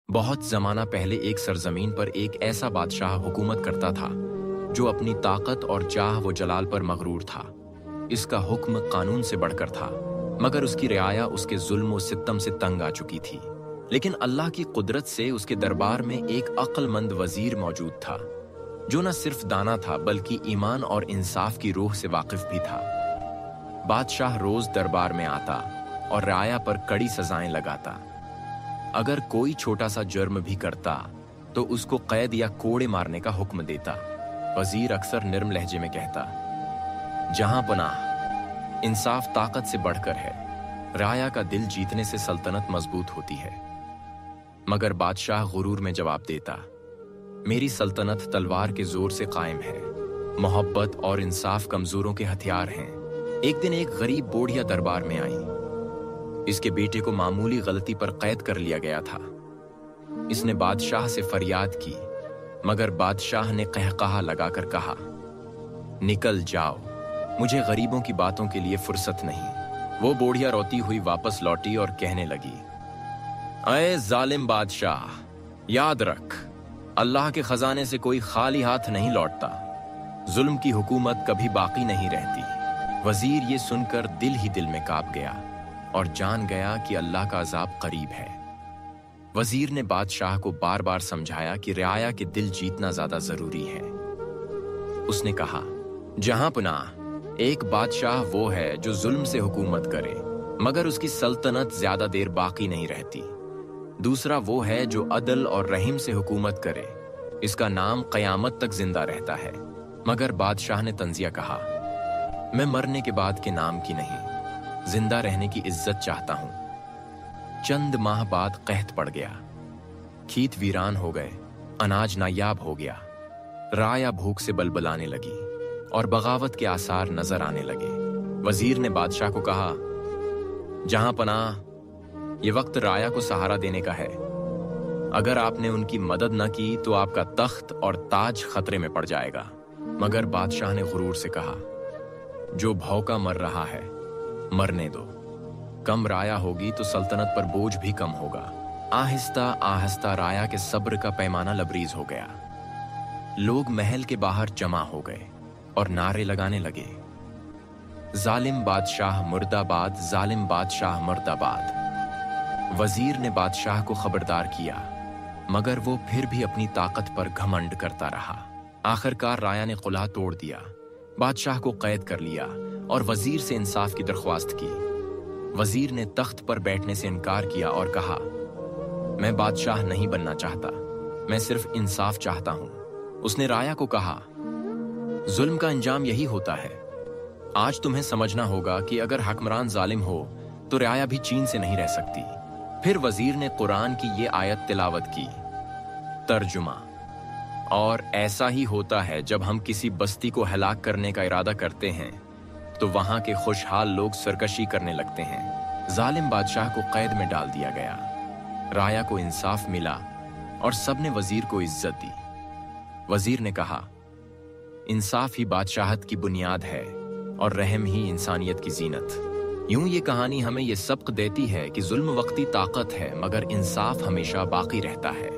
बहुत ज़माना पहले एक सरजमीन पर एक ऐसा बादशाह हुकूमत करता था जो अपनी ताकत और चाह व जलाल पर मगरूर था। इसका हुक्म कानून से बढ़कर था, मगर उसकी रियाया उसके जुल्म व सितम से तंग आ चुकी थी। लेकिन अल्लाह की कुदरत से उसके दरबार में एक अक्लमंद वजीर मौजूद था, जो न सिर्फ दाना था बल्कि ईमान और इंसाफ की रूह से वाकिफ भी था। बादशाह रोज दरबार में आता और रियाया पर कड़ी सजाएं लगाता। अगर कोई छोटा सा जुर्म भी करता तो उसको कैद या कोड़े मारने का हुक्म देता। वजीर अक्सर नर्म लहजे में कहता, जहां पनाह, इंसाफ ताकत से बढ़कर है। राया का दिल जीतने से सल्तनत मजबूत होती है। मगर बादशाह गुरूर में जवाब देता, मेरी सल्तनत तलवार के जोर से कायम है। मोहब्बत और इंसाफ कमजोरों के हथियार हैं। एक दिन एक गरीब बोढ़िया दरबार में आई। इसके बेटे को मामूली गलती पर कैद कर लिया गया था। इसने बादशाह से फरियाद की, मगर बादशाह ने कहकहा लगाकर कहा, निकल जाओ, मुझे गरीबों की बातों के लिए फुर्सत नहीं। वो बोढ़िया रोती हुई वापस लौटी और कहने लगी, अये जालिम बादशाह, याद रख, अल्लाह के खजाने से कोई खाली हाथ नहीं लौटता। जुल्म की हुकूमत कभी बाकी नहीं रहती। वजीर ये सुनकर दिल ही दिल में कांप गया और जान गया कि अल्लाह का अजाब करीब है। वजीर ने बादशाह को बार बार समझाया कि रियाया के दिल जीतना ज्यादा जरूरी है। उसने कहा, जहां पनाह, एक बादशाह वो है जो जुल्म से हुकूमत करे मगर उसकी सल्तनत ज्यादा देर बाकी नहीं रहती। दूसरा वो है जो अदल और रहीम से हुकूमत करे, इसका नाम कयामत तक जिंदा रहता है। मगर बादशाह ने तंजिया कहा, मैं मरने के बाद के नाम की नहीं, जिंदा रहने की इज्जत चाहता हूं। चंद माह बाद कहत पड़ गया। खेत वीरान हो गए, अनाज नायाब हो गया। राया भूख से बलबलाने लगी और बगावत के आसार नजर आने लगे। वजीर ने बादशाह को कहा, जहां पनाह, ये वक्त राया को सहारा देने का है। अगर आपने उनकी मदद न की तो आपका तख्त और ताज खतरे में पड़ जाएगा। मगर बादशाह ने गुरूर से कहा, जो भौंका मर रहा है, मरने दो। कम राया होगी तो सल्तनत पर बोझ भी कम होगा। आहिस्ता आहिस्ता राया के सब्र का पैमाना लबरीज हो गया। लोग महल के बाहर जमा हो गए और नारे लगाने लगे, जालिम बादशाह मुर्दाबाद, जालिम बादशाह मुर्दाबाद। वजीर ने बादशाह को खबरदार किया, मगर वो फिर भी अपनी ताकत पर घमंड करता रहा। आखिरकार राया ने कुला तोड़ दिया, बादशाह को कैद कर लिया और वजीर से इंसाफ की दरख्वास्त की। वजीर ने तख्त पर बैठने से इनकार किया और कहा, मैं बादशाह नहीं बनना चाहता, मैं सिर्फ इंसाफ चाहता हूं। उसने राया को कहा, जुल्म का अंजाम यही होता है। आज तुम्हें समझना होगा कि अगर हुक्मरान जालिम हो तो रियाया भी चीन से नहीं रह सकती। फिर वजीर ने कुरान की ये आयत तिलावत की। तर्जुमा, और ऐसा ही होता है जब हम किसी बस्ती को हलाक करने का इरादा करते हैं तो वहां के खुशहाल लोग सरकशी करने लगते हैं। जालिम बादशाह को कैद में डाल दिया गया। राया को इंसाफ मिला और सबने वजीर को इज्जत दी। वजीर ने कहा, इंसाफ ही बादशाहत की बुनियाद है और रहम ही इंसानियत की जीनत। यूं ये कहानी हमें ये सबक देती है कि जुल्म वक्ती ताकत है मगर इंसाफ हमेशा बाकी रहता है।